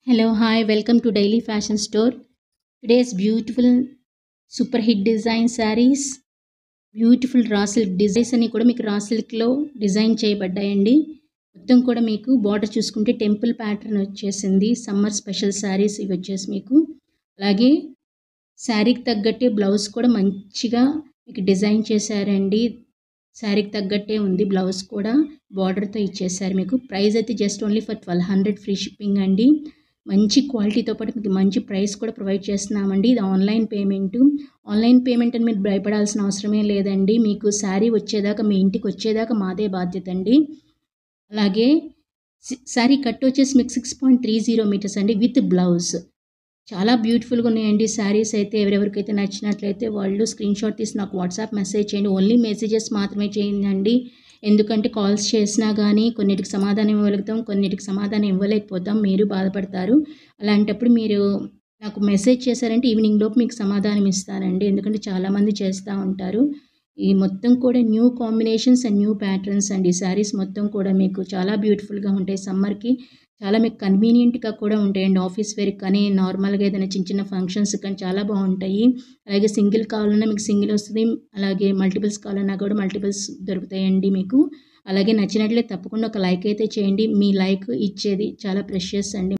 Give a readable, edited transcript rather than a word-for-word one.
Hello, hi, welcome to Daily Fashion Store. Today's beautiful super hit design sarees, beautiful raw silk designs అన్ని కూడా మీకు రా సిల్క్లో design చేయబడ్డాయండి. మొత్తం కూడా మీకు బార్డర్ చూసుకుంటే టెంపుల్ ప్యాటర్న్ వచ్చేసింది. సమ్మర్ స్పెషల్ శారీస్ ఇవి వచ్చేసి మీకు అలాగే శారీకి తగ్గట్టే బ్లౌజ్ కూడా మంచిగా మీకు డిజైన్ చేశారండి. శారీకి తగ్గట్టే ఉంది బ్లౌజ్ కూడా బార్డర్తో ఇచ్చేసారు. మీకు ప్రైస్ అయితే just only for 1200 free shipping అండి. మంచి క్వాలిటీతో పాటు మీకు మంచి ప్రైస్ కూడా ప్రొవైడ్ చేస్తున్నామండి. ఇది ఆన్లైన్ పేమెంట్ అని మీరు భయపడాల్సిన అవసరమే లేదండి. మీకు శారీ వచ్చేదాకా మీ ఇంటికి వచ్చేదాకా మాదే బాధ్యత అండి. అలాగే శారీ కట్ వచ్చేసి మీకు 6.30 మీటర్స్ అండి విత్ బ్లౌజ్. చాలా బ్యూటిఫుల్గా ఉన్నాయండి శారీస్ అయితే. ఎవరెవరికైతే నచ్చినట్లయితే వాళ్ళు స్క్రీన్ షాట్ తీసి నాకు వాట్సాప్ మెసేజ్ చేయండి. ఓన్లీ మెసేజెస్ మాత్రమే చేయండి. ఎందుకంటే కాల్స్ చేసినా కానీ కొన్నిటికి సమాధానం ఇవ్వగలుగుతాం, కొన్నిటికి సమాధానం ఇవ్వలేకపోతాం. మీరు బాధపడతారు. అలాంటప్పుడు మీరు నాకు మెసేజ్ చేశారంటే ఈవినింగ్ లోపు మీకు సమాధానం ఇస్తానండి. ఎందుకంటే చాలామంది చేస్తూ ఉంటారు. ఈ మొత్తం కూడా new combinations and new patterns అండి. శారీస్ మొత్తం కూడా మీకు చాలా బ్యూటిఫుల్గా ఉంటాయి. సమ్మర్కి చాలా మీకు కన్వీనియంట్గా కూడా ఉంటాయండి. ఆఫీస్ వేర్కి కానీ నార్మల్గా ఏదైనా చిన్న చిన్న ఫంక్షన్స్ కానీ చాలా బాగుంటాయి. అలాగే సింగిల్ కావాలన్నా మీకు సింగిల్ వస్తుంది, అలాగే మల్టిపుల్స్ కావాలన్నా కూడా మల్టిపుల్స్ దొరుకుతాయండి మీకు. అలాగే నచ్చినట్లయితే తప్పకుండా ఒక లైక్ అయితే చేయండి. మీ లైక్ ఇచ్చేది చాలా ప్రెషియస్ అండి.